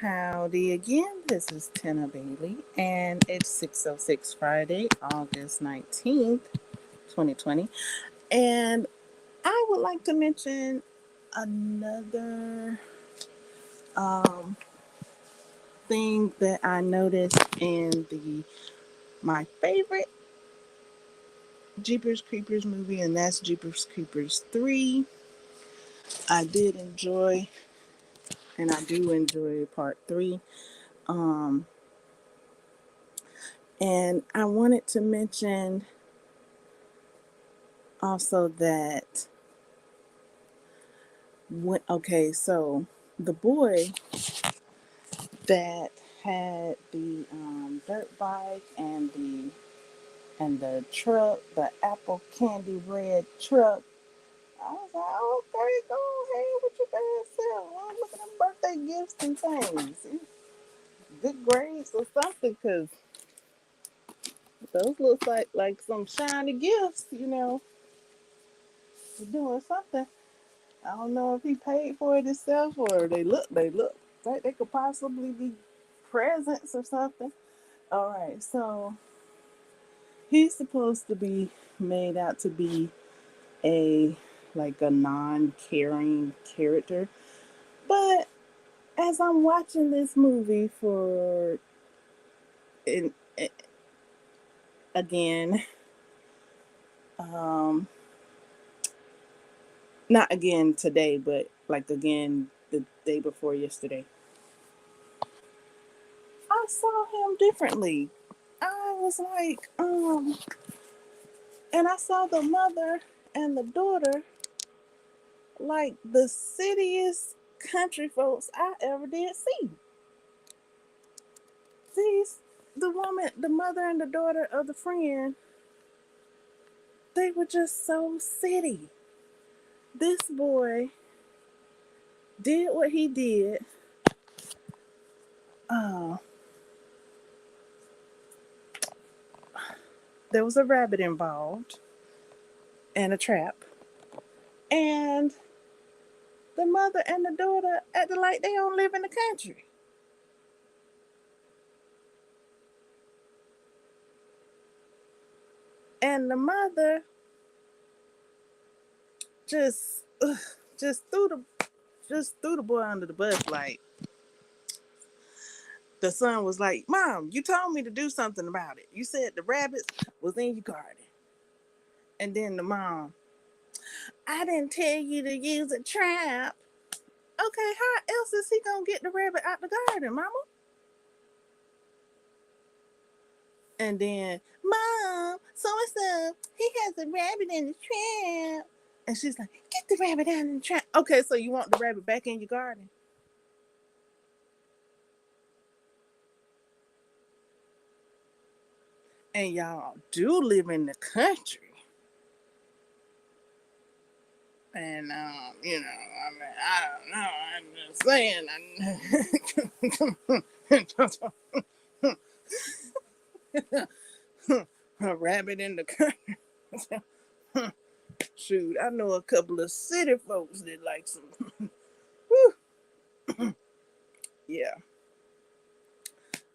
Howdy again. This is Tina Bailey, and it's 6:06 Friday, August 19th, 2020. And I would like to mention another um, thing that I noticed in my favorite Jeepers Creepers movie, and that's Jeepers Creepers 3. I did enjoy, and I do enjoy part 3. Um, and I wanted to mention also that so the boy that had the dirt bike and the truck, the apple candy red truck, I was like, okay, go ahead with your bad self. Well, look at them birthday gifts and things. Good grades or something, because those looks like some shiny gifts, for doing something. I don't know if he paid for it himself or they look like they could possibly be presents or something. All right, so he's supposed to be made out to be a a non-caring character, but as I'm watching this movie in, again, um, not again today, but like again the day before yesterday, I saw him differently. I was like, and I saw the mother and the daughter like the citiest country folks I ever did see. These, the woman, the mother and the daughter of the friend, they were just so city. This boy did what he did. Uh, there was a rabbit involved and a trap. And the mother and the daughter acted like they don't live in the country. And the mother just just threw the boy under the bus. Like, the son was like, "Mom, you told me to do something about it. You said the rabbits was in your garden." And then the mom, "I didn't tell you to use a trap." Okay, how else is he gonna get the rabbit out the garden, mama? And then, "Mom, so and so, he has a rabbit in the trap." And she's like, "Get the rabbit out of the trap." Okay, so you want the rabbit back in your garden? And y'all do live in the country. And I mean, I don't know. I'm just saying. A rabbit in the country. Shoot, I know a couple of city folks that like some. Yeah.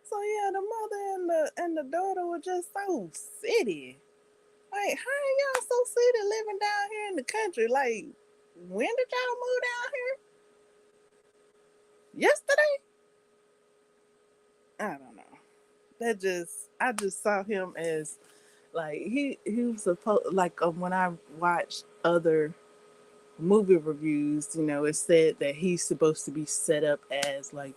So yeah, the mother and the daughter were just so city. Like, how are y'all so city living down here in the country? Like, when did y'all move down here? Yesterday? I don't know. I just saw him as like he was supposed, like, when I watched other movie reviews, it said that he's supposed to be set up as like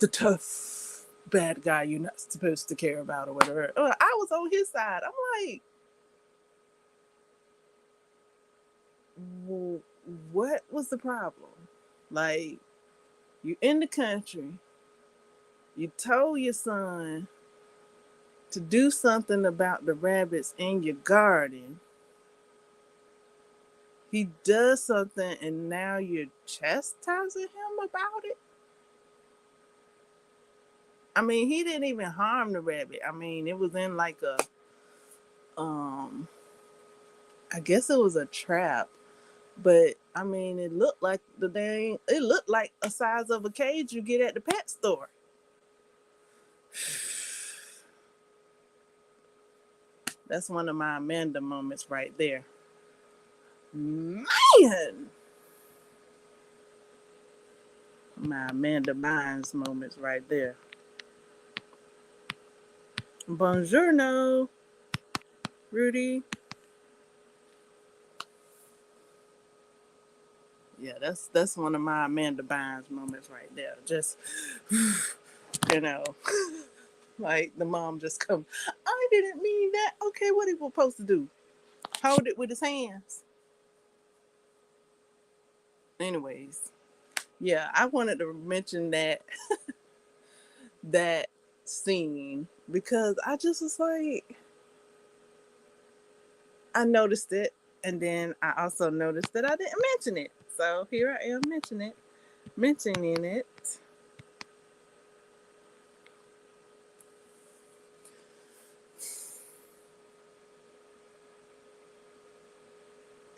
the tough bad guy you're not supposed to care about or whatever. I was on his side. I'm like, well, what was the problem? Like, you in the country, you told your son to do something about the rabbits in your garden. He does something and now you're chastising him about it. I mean, he didn't even harm the rabbit. I mean, it was in like a um I guess it was a trap, but I mean, it looked like it looked like a size of a cage you get at the pet store. That's one of my Amanda moments right there. Man! My Amanda Bynes moments right there. Buongiorno, Rudy. Yeah, that's one of my Amanda Bynes moments right there. Just you know, like the mom just come. I didn't mean that. Okay, what are you supposed to do? Hold it with his hands. Anyways, yeah, I wanted to mention that scene because I just was like, I noticed it, and then I also noticed that I didn't mention it. So here I am mentioning it.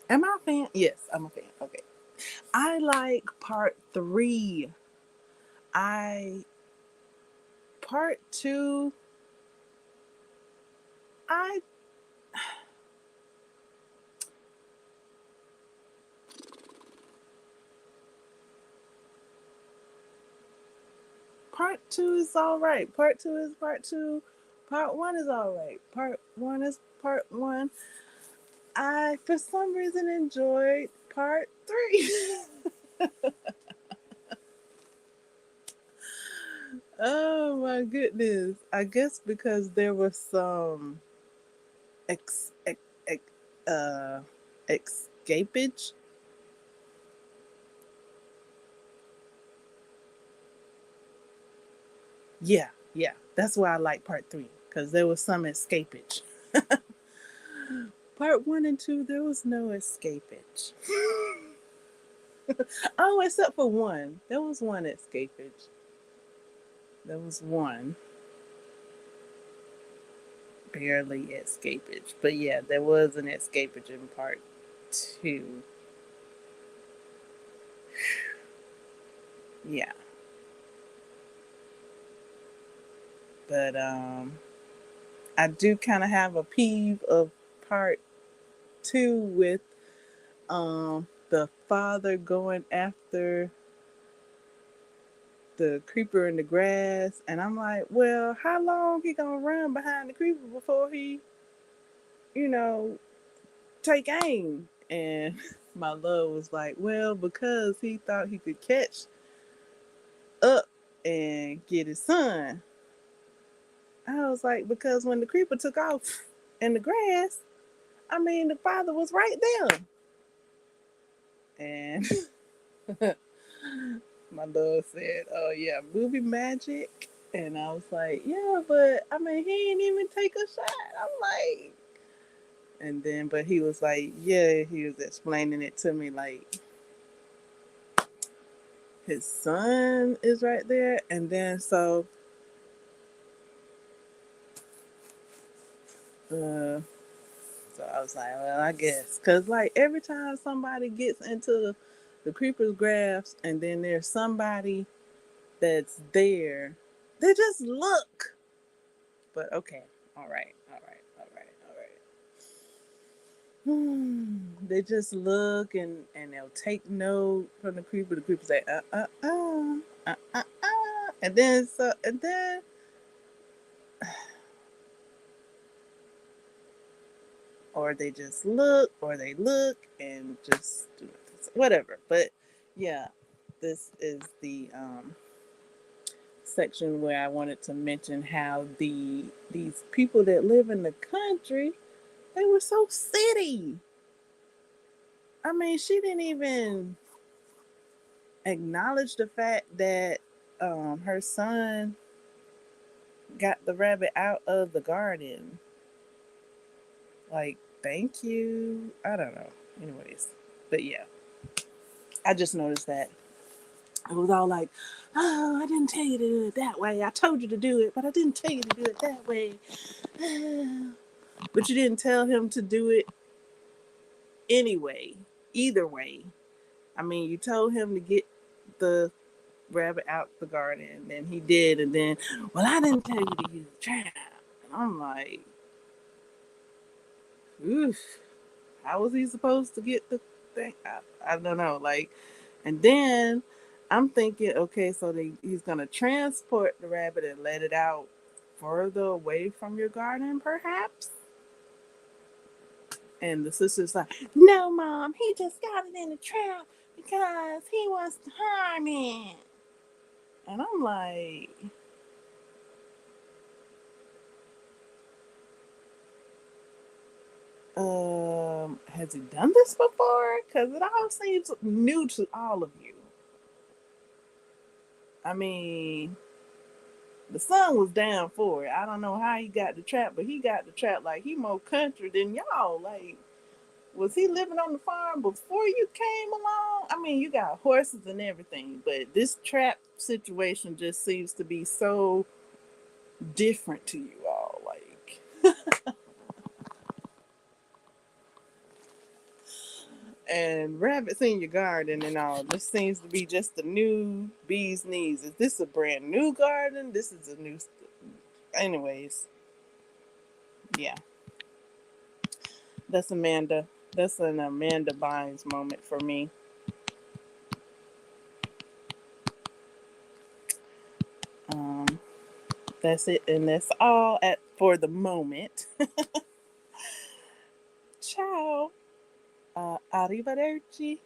Am I a fan? Yes, I'm a fan. Okay. I like part 3. I part 2. I Part 2 is all right. Part 2 is part 2. Part 1 is all right. Part 1 is part 1. I for some reason enjoyed part 3. Oh my goodness. I guess because there was some ex, ex, ex escapage. Yeah, yeah. That's why I like part 3 because there was some escapage. Part 1 and 2, there was no escapage. Oh, except for one. There was one escapage. There was one. Barely escapage. But yeah, there was an escapage in part 2. Yeah. But I do kind of have a peeve of part 2 with the father going after the creeper in the grass, and I'm like, well, how long he gonna run behind the creeper before he, you know, take aim? And my love was like, well, because he thought he could catch up and get his son. I was like, because when the creeper took off in the grass, I mean, the father was right there. And my love said, oh, yeah, movie magic. And I was like, yeah, but I mean, he ain't even take a shot. I'm like, and then, but he was like, yeah, he was explaining it to me like his son is right there. And then, uh, so I was like, well, I guess. Because, like, every time somebody gets into the creeper's grasp and then there's somebody that's there, they just look. But okay, all right, all right, all right, all right. They just look and they'll take note from the creeper. The creeper say, and then or they just look, or they look and just do whatever. But yeah, this is the section where I wanted to mention how these people that live in the country, they were so city. I mean, she didn't even acknowledge the fact that her son got the rabbit out of the garden. Like, thank you. I don't know. Anyways, but yeah, I just noticed that it was all like, oh, I didn't tell you to do it that way. I told you to do it, but I didn't tell you to do it that way. But you didn't tell him to do it anyway, either way. I mean, you told him to get the rabbit out the garden, and he did, and then, well, I didn't tell you to use a trap. And I'm like, oof, how was he supposed to get the thing? I don't know. Like, and then I'm thinking, okay, so he's gonna transport the rabbit and let it out further away from your garden, perhaps. And the sister's like, no, mom, he just got it in the trap because he wants to harm it. And I'm like, has he done this before? Because it all seems new to all of you. I mean, the son was down for it. I don't know how he got the trap, but he got the trap like he more country than y'all. Like, was he living on the farm before you came along? I mean, you got horses and everything, but this trap situation just seems to be so different to you all. Like, and rabbits in your garden and all. This seems to be just the new bee's knees. Is this a brand new garden? This is a new. Anyways, yeah, that's Amanda. That's an Amanda Bynes moment for me. Um, that's it, and that's all at for the moment. Ciao. Arrivederci.